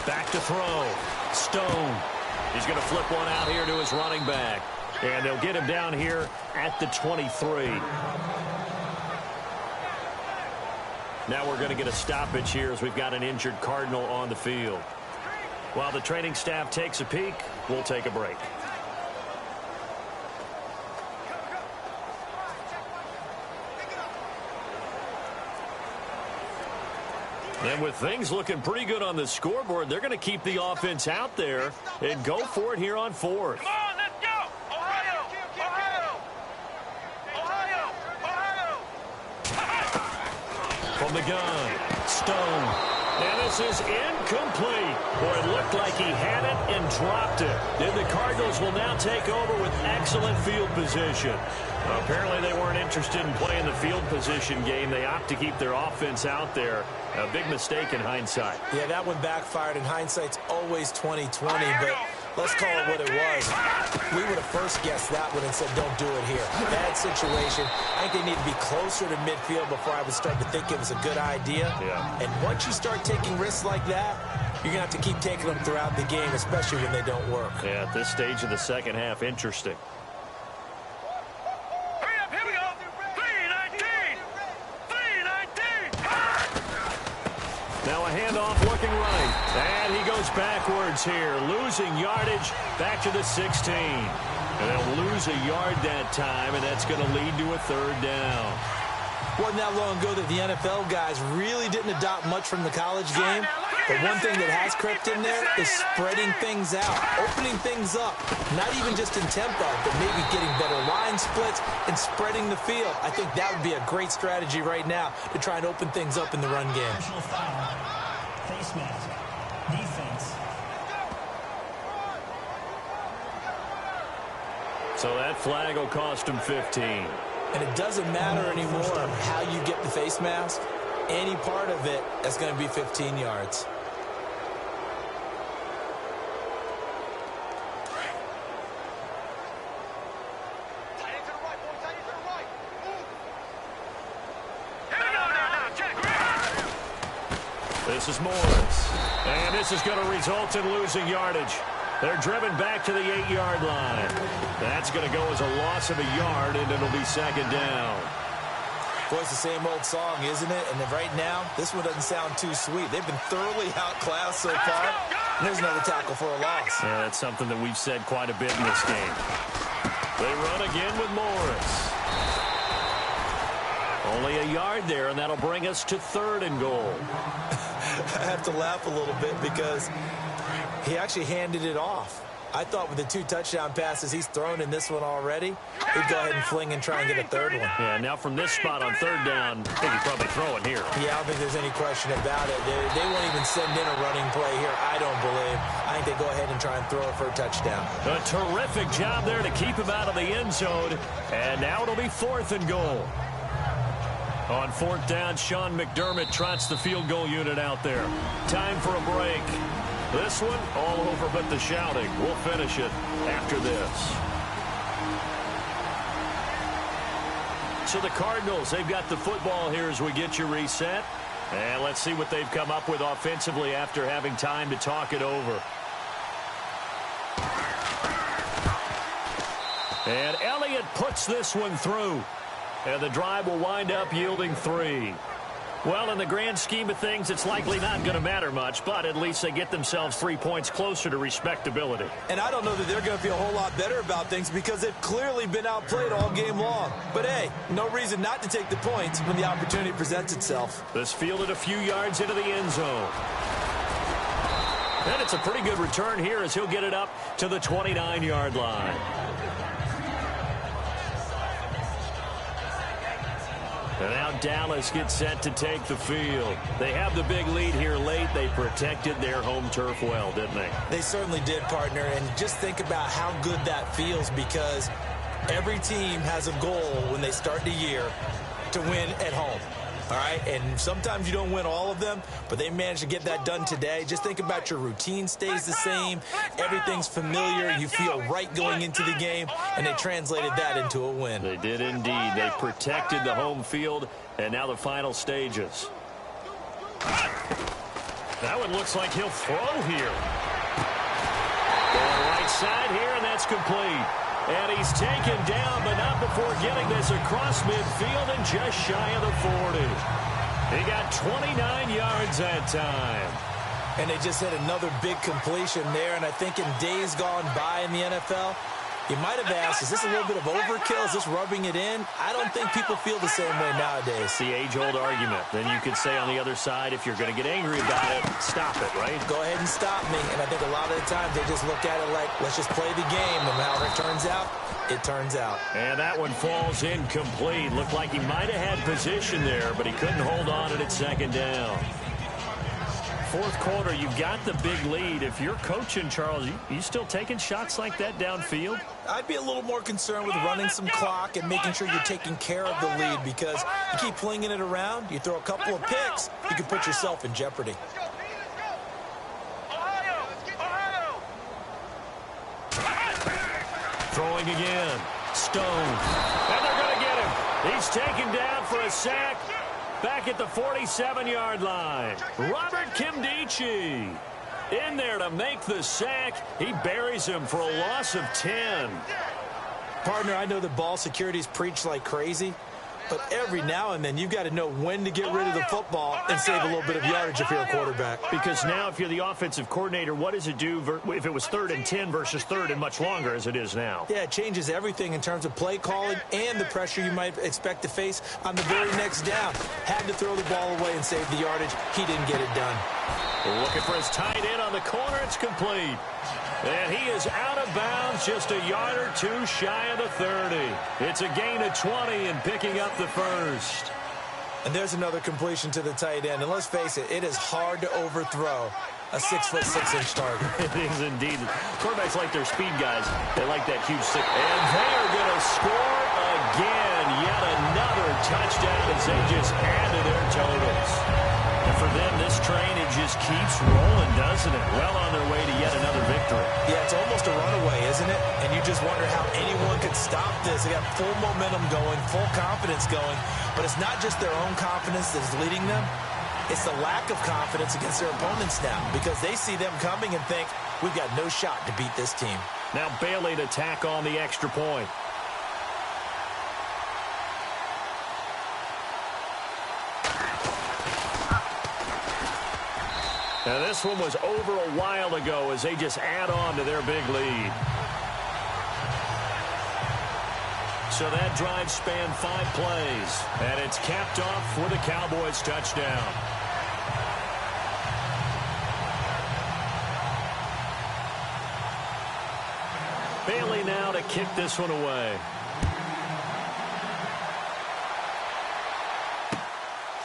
S2: Back to throw. Stone. He's going to flip one out here to his running back. And they'll get him down here at the 23. Now we're going to get a stoppage here as we've got an injured Cardinal on the field. While the training staff takes a peek, we'll take a break. And with things looking pretty good on the scoreboard, they're going to keep the offense out there and go for it here on 4th.
S5: Come on, let's go! Ohio! Ohio! Ohio!
S2: From the gun, Stone. And this is incomplete. Boy, it looked like he had it and dropped it. Then the Cardinals will now take over with excellent field position. Apparently they weren't interested in playing the field position game. They opt to keep their offense out there. A big mistake in hindsight.
S3: Yeah, that one backfired, and hindsight's always 20/20, but let's call it what it was. We would have first guessed that one and said, don't do it here. Bad situation. I think they need to be closer to midfield before I would start to think it was a good idea.
S2: Yeah.
S3: And once you start taking risks like that, you're going to have to keep taking them throughout the game, especially when they don't work.
S2: Yeah, at this stage of the second half, interesting.
S5: Hurry up, here we go! 3-19! 3-19!
S2: Now a handoff looking right. And he goes backwards here, losing yardage back to the 16. And they'll lose a yard that time, and that's going to lead to a 3rd down.
S3: Wasn't that long ago that the NFL guys really didn't adopt much from the college game. But one thing that has crept in there is spreading things out, opening things up, not even just in tempo, but maybe getting better line splits and spreading the field. I think that would be a great strategy right now to try and open things up in the run game.
S4: Personal foul. Face mask. Defense.
S2: So that flag will cost him 15.
S3: And it doesn't matter anymore how you get the face mask. Any part of it is going to be 15 yards.
S2: This is Morris. And this is going to result in losing yardage. They're driven back to the 8-yard line. That's going to go as a loss of a yard, and it'll be 2nd down.
S3: Boy, it's the same old song, isn't it? And right now, this one doesn't sound too sweet. They've been thoroughly outclassed so far. And there's another tackle for a loss.
S2: Yeah, that's something that we've said quite a bit in this game. They run again with Morris. Only a yard there, and that'll bring us to 3rd and goal.
S3: I have to laugh a little bit because he actually handed it off. I thought with the 2 touchdown passes he's thrown in this one already, he'd go ahead and fling and try and get a 3rd one.
S2: Yeah, now from this spot on 3rd down, I think he's probably throwing here.
S3: Yeah, I don't think there's any question about it. They won't even send in a running play here, I don't believe. I think they go ahead and try and throw it for a touchdown.
S2: A terrific job there to keep him out of the end zone. And now it'll be 4th and goal. On 4th down, Sean McDermott trots the field goal unit out there. Time for a break. This one, all over but the shouting. We'll finish it after this. So the Cardinals, they've got the football here as we get you reset. And let's see what they've come up with offensively after having time to talk it over. And Elliott puts this one through. And the drive will wind up yielding 3. Well, in the grand scheme of things, it's likely not going to matter much, but at least they get themselves 3 points closer to respectability.
S3: And I don't know that they're going to feel a whole lot better about things because they've clearly been outplayed all game long. But, hey, no reason not to take the points when the opportunity presents itself.
S2: This fielded a few yards into the end zone. And it's a pretty good return here as he'll get it up to the 29-yard line. And now Dallas gets set to take the field. They have the big lead here late. They protected their home turf well, didn't they?
S3: They certainly did, partner. And just think about how good that feels because every team has a goal when they start the year to win at home. All right, and sometimes you don't win all of them, but they managed to get that done today. Just think about your routine stays the same. Everything's familiar. You feel right going into the game, and they translated that into a win.
S2: They did indeed. They protected the home field, and now the final stages. That one looks like he'll throw here. Going right side here, and that's complete. And he's taken down, but not before getting this across midfield and just shy of the 40. He got 29 yards that time.
S3: And they just had another big completion there, and I think in days gone by in the NFL, you might have asked, is this a little bit of overkill? Is this rubbing it in? I don't think people feel the same way nowadays.
S2: It's the age-old argument. Then you could say on the other side, if you're going to get angry about it, stop it, right?
S3: Go ahead and stop me. And I think a lot of the times they just look at it like, let's just play the game. And however it turns out, it turns out.
S2: And that one falls incomplete. Looked like he might have had position there, but he couldn't hold on to it second down. Fourth quarter, you've got the big lead. If you're coaching, Charles, you still taking shots like that downfield?
S3: I'd be a little more concerned with running some clock and making sure you're taking care of the lead, because you keep flinging it around, you throw a couple of picks, you can put yourself in jeopardy.
S2: Throwing again. Stone. And they're going to get him. He's taken down for a sack. Back at the 47-yard line. Robert Kimdichie in there to make the sack. He buries him for a loss of 10.
S3: Partner, I know that ball security's preached like crazy, but every now and then you've got to know when to get rid of the football and save a little bit of yardage if you're a quarterback.
S2: Because now if you're the offensive coordinator, what does it do if it was 3rd and 10 versus 3rd and much longer as it is now?
S3: Yeah, it changes everything in terms of play calling and the pressure you might expect to face on the very next down. Had to throw the ball away and save the yardage. He didn't get it done.
S2: Looking for his tight end on the corner. It's complete. And he is out of bounds, just a yard or two shy of the 30. It's a gain of 20 and picking up the first.
S3: And there's another completion to the tight end. And let's face it, it is hard to overthrow a 6'6" target.
S2: It is indeed. Quarterbacks like their speed guys. They like that huge six. And they are going to score again. Yet another touchdown as they just add to their totals. And for them, this train, it just keeps rolling, doesn't it? Well on their way to yet another victory.
S3: Yeah, it's almost a runaway, isn't it? And you just wonder how anyone could stop this. They got full momentum going, full confidence going. But it's not just their own confidence that is leading them. It's the lack of confidence against their opponents now, because they see them coming and think, we've got no shot to beat this team.
S2: Now Bailey to tack on the extra point. Now this one was over a while ago as they just add on to their big lead. So that drive spanned 5 plays, and it's capped off with a Cowboys touchdown. Bailey now to kick this one away.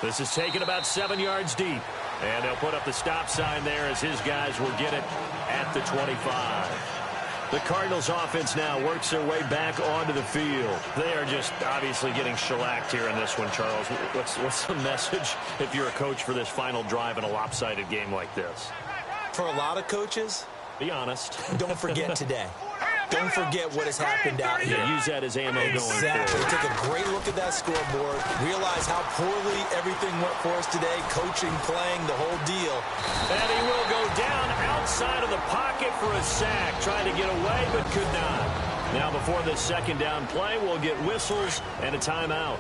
S2: This is taken about 7 yards deep. And they'll put up the stop sign there as his guys will get it at the 25. The Cardinals offense now works their way back onto the field. They are just obviously getting shellacked here in this one, Charles. What's the message if you're a coach for this final drive in a lopsided game like this?
S3: For a lot of coaches,
S2: be honest.
S3: Don't forget today. Don't forget what has happened out here.
S2: Yeah, use that as ammo going forward.
S3: Exactly. Take a great look at that scoreboard. Realize how poorly everything went for us today. Coaching, playing, the whole deal.
S2: And he will go down outside of the pocket for a sack. Trying to get away, but could not. Now before this second down play, we'll get whistles and a timeout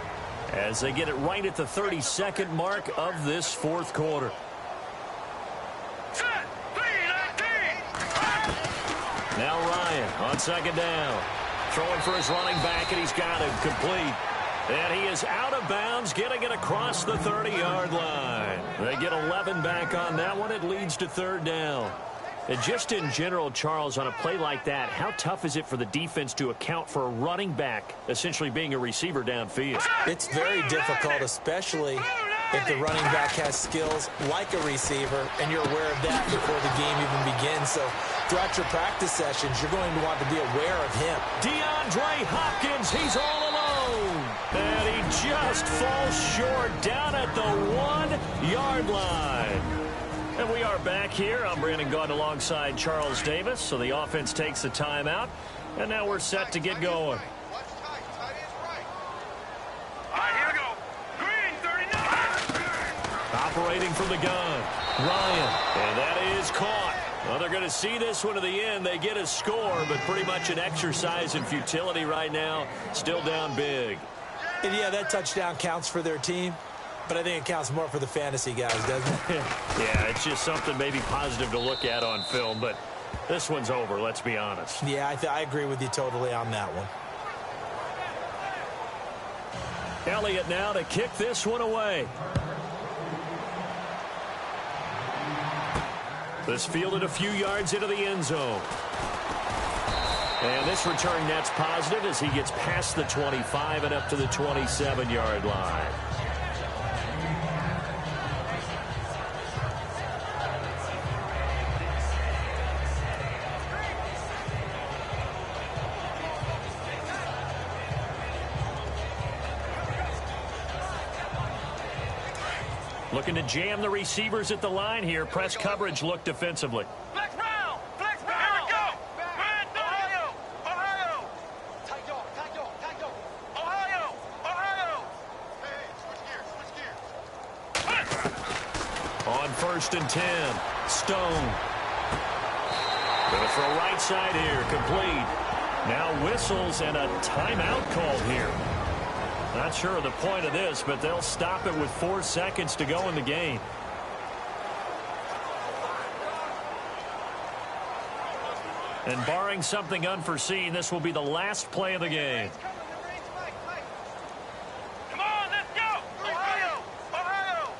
S2: as they get it right at the 30-second mark of this fourth quarter. Now Ryan on second down. Throwing for his running back, and he's got it complete. And he is out of bounds, getting it across the 30-yard line. They get 11 back on that one. It leads to third down. And just in general, Charles, on a play like that, how tough is it for the defense to account for a running back essentially being a receiver downfield?
S3: It's very difficult, especially if the running back has skills like a receiver, and you're aware of that before the game even begins. So throughout your practice sessions, you're going to want to be aware of him.
S2: DeAndre Hopkins, he's all alone. And he just falls short down at the 1-yard line. And we are back here. I'm Brandon Gaudin alongside Charles Davis. So the offense takes a timeout. And now we're set to get going. Operating from the gun, Ryan, and that is caught. Well, they're going to see this one to the end. They get a score, but pretty much an exercise in futility right now. Still down big.
S3: And yeah, that touchdown counts for their team, but I think it counts more for the fantasy guys, doesn't it?
S2: Yeah, it's just something maybe positive to look at on film, but this one's over, let's be honest.
S3: Yeah, I agree with you totally on that one.
S2: Elliott now to kick this one away. This fielded a few yards into the end zone. And this return net's positive as he gets past the 25 and up to the 27-yard line. Looking to jam the receivers at the line here. Press coverage look defensively.
S5: Flex round! Flex round! Here we go! Ohio! Ohio! Ohio! Ohio! Hey, switch gears!
S2: On 1st and 10, Stone. Gonna throw right side here, complete. Now whistles and a timeout called here. Not sure of the point of this, but they'll stop it with 4 seconds to go in the game. And barring something unforeseen, this will be the last play of the game.
S5: Come on, let's go! Ohio! Ohio!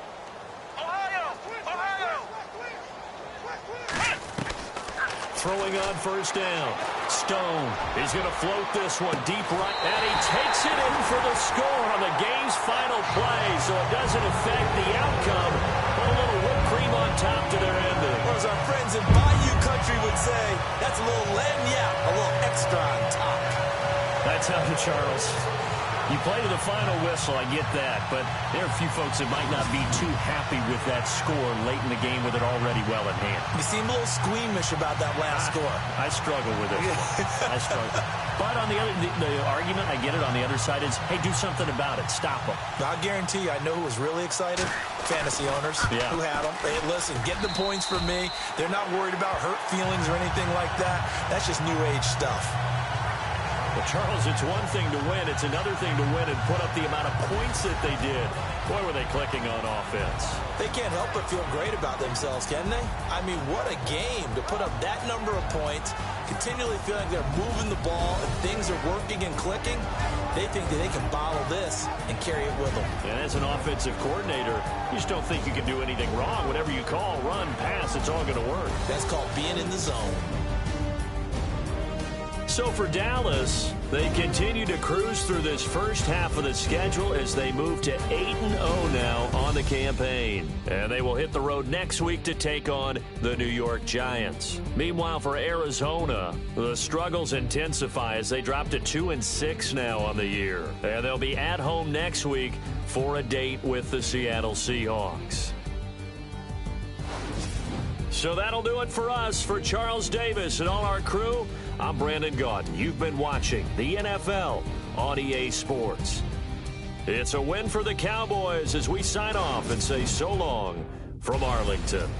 S5: Ohio! Ohio!
S2: Throwing on 1st down. Stone is going to float this one deep right, and he takes it in for the score on the game's final play, so it doesn't affect the outcome, but a little whipped cream on top to their ending.
S3: Or as our friends in Bayou Country would say, that's a little lagniappe, a little extra on top.
S2: That's how the Charles. You play to the final whistle, I get that, but there are a few folks that might not be too happy with that score late in the game with it already well in hand.
S3: You seem a little squeamish about that last score.
S2: I struggle with it. I struggle. But on the other, the argument, I get it, on the other side is, hey, do something about it. Stop them.
S3: I'll guarantee you, I know who was really excited. Fantasy owners who had them. Hey, listen, get the points from me. They're not worried about hurt feelings or anything like that. That's just new age stuff.
S2: Well, Charles, it's one thing to win. It's another thing to win and put up the amount of points that they did. Boy, were they clicking on offense.
S3: They can't help but feel great about themselves, can they? I mean, what a game to put up that number of points, continually feeling like they're moving the ball and things are working and clicking. They think that they can bottle this and carry it with them.
S2: And as an offensive coordinator, you just don't think you can do anything wrong. Whatever you call, run, pass, it's all going to work.
S3: That's called being in the zone.
S2: So for Dallas, they continue to cruise through this first half of the schedule as they move to 8-0 now on the campaign. And they will hit the road next week to take on the New York Giants. Meanwhile, for Arizona, the struggles intensify as they drop to 2-6 now on the year. And they'll be at home next week for a date with the Seattle Seahawks. So that'll do it for us. For Charles Davis and all our crew, I'm Brandon Gaudin. You've been watching the NFL on EA Sports. It's a win for the Cowboys as we sign off and say so long from Arlington.